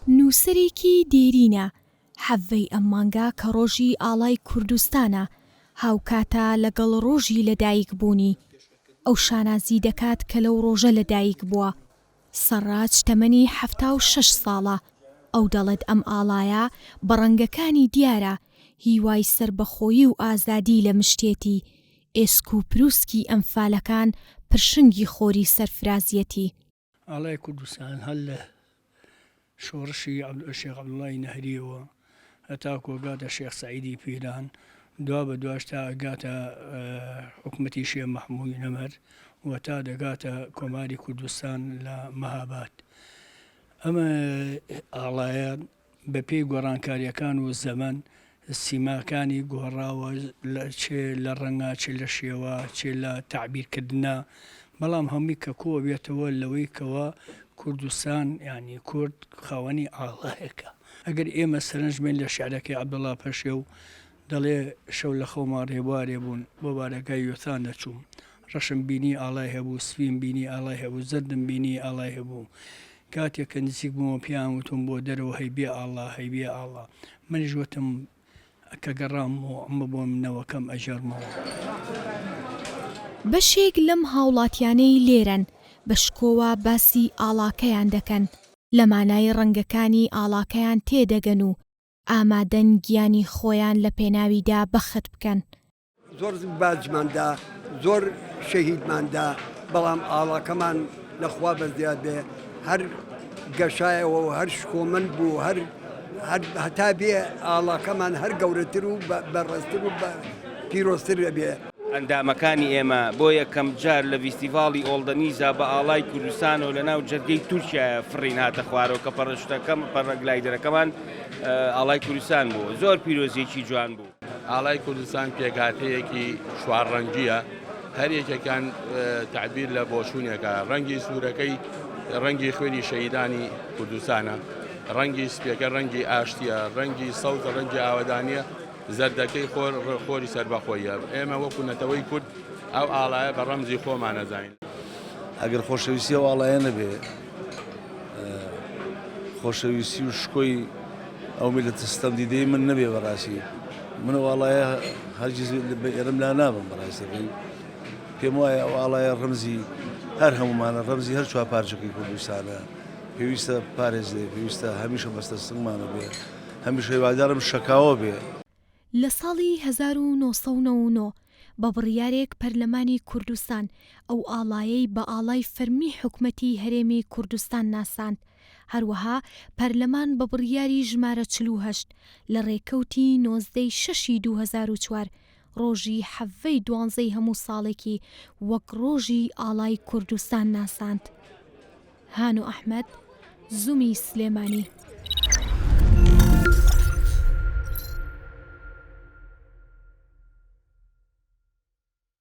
نووسەرێکی دێرینە حەڤەی ئەم مانگا کە ڕۆژی ئاڵای کوردستانە هاوکاتە لەگەڵ ڕۆژی لەدایک بوونی. ئەو شانازی دەکات کە لەو ڕۆژە لەدایک بووە. سەرراج تەمەنی 76 ساڵە. ئەو دەڵێت ئەم ئاڵایە بە ڕەنگەکانی دیارە هیوای سربەخۆیی و ئازادی لە مشتێتی. ئێسک و پرووسکی ئەمفالەکان پرشنگی خۆری سەرفرازیەتی. ئاڵای کوردستان هەر لە شۆڕشی شێخ عەبدوڵڵای نەهریەوە هەتا کۆگاتە شێخ سەعیدی پیران دوا بە دواش تا ئەگاتە حکومەتی شێخ مەحموود نەمەر و تا دەگاتە کۆماری کوردستان لە مەهاباد. ئەمە ئاڵایە بە پێی گۆڕانکاریەکان و زەمەن سیماکانی گۆڕاوە چێ لە ڕەنگا چێ لە شێوە چێ لە تعبیرکردنە، بەڵام هەمووی کە کۆ بێتەوە لەوەی کەوە کوردستان یعنی کورد خاوەنی ئاڵایەکە. ئەگەر ئێمە سەرنجبین لە شیعرەکەی عەبدوڵڵا پەشێ و دەڵێ شەو لە خەوما ڕێبوارێ بوون بۆ بارەکەی یۆتان دەچووم، ڕەشم بینی ئاڵای هەبوو، سویم بینی ئاڵای هەبوو، زەردم بینی ئاڵای هەبوو. کاتێک کە نزیک بوومە پیان وتم بۆ دەرەوە هەیبێ ئاڵا هەیبێ ئاڵا. منیش وتم کە گەڕامەوە ئەمە بۆ منەوەکەم ئەژەرمەوە. بەشێک لەم هاوڵاتیانەی لێرەن بەشکۆوە باسی ئاڵاکەیان دەکەن، لە مانای ڕەنگەکانی ئاڵاکەیان تێدەگەن و ئامادەن گیانی خۆیان لە پێناویدا بەخت بکەن. زۆر باجماندا زۆر شەهیدماندا، بەڵام ئاڵاکەمان لەخوا بەزیاد بێ هەر گەشایەوە و هەر شکۆمەند بوو هەتا بێ ئاڵاکەمان هەر گەورەتر و بەڕێزتر و پیرۆزتر بێ. ئەندامەکانی ئێمە بۆ یەکەم جار لە فیستیڤاڵی ئۆڵدەنیزا بە ئاڵای کوردستانەوە لە ناو جەرگەی تورکیا فڕین هاتە خوارەوە کە پەڕەشتەکەم پەڕەگلایدەرەکەمان ئاڵای کوردستان بوو. زۆر پیرۆزیێکی جوان بوو. ئاڵای کوردستان پێکهاتەیەکی چوارڕەنگیە، هەر یەکێکان تعبیر لە بۆچوونێکە. ڕەنگی سوورەکەی ڕەنگی خوێنی شەهیدانی کوردستانە، ڕەنگی سپێکە ڕەنگی ئاشتیە، ڕەنگی سەوتە ڕەنگی ئاوەدانیە، زەردەکەی خۆری سەربەخۆیە. ئێمە وەکو نەتەوەی کورد ئەو ئاڵایە بە ڕەمزی خۆمان ئەزانین. ئەگەر خۆشەویستی ئەو ئاڵایە نەبێ، خۆشەویستی و شکۆی ئەو میلەتە ستەم دیدەی من نەبێ بەڕاستی، من ئەو ئاڵایە هەرگیز ئێرەم لا نابم بەڕاستی. پێم وایە ئەو ئاڵایە ڕەمزی هەر هەمومانە، ڕەمزی هەر چوار پارچەکەی کوردستانە. پێویستە پارێزێ، پێویستە هەمیشە بەستە سنگمانە بێ، هەمیشە هیوادارم شەکاوە بێ. لە ساڵی 1999 بە بڕیارێک پەرلەمانی کوردستان ئەو ئاڵایەی بە ئاڵای فەرمی حکومەتی هەرێمی کوردستان ناساند. هەروەها پەرلەمان بە بڕیاری ژمارە 48 لە ڕێکەوتی 19/6/2004 ڕۆژی 7/12 هەموو ساڵێکی وەک ڕۆژی ئاڵای کوردستان ناساند. هانو ئەحمەد، زوومی سلێمانی.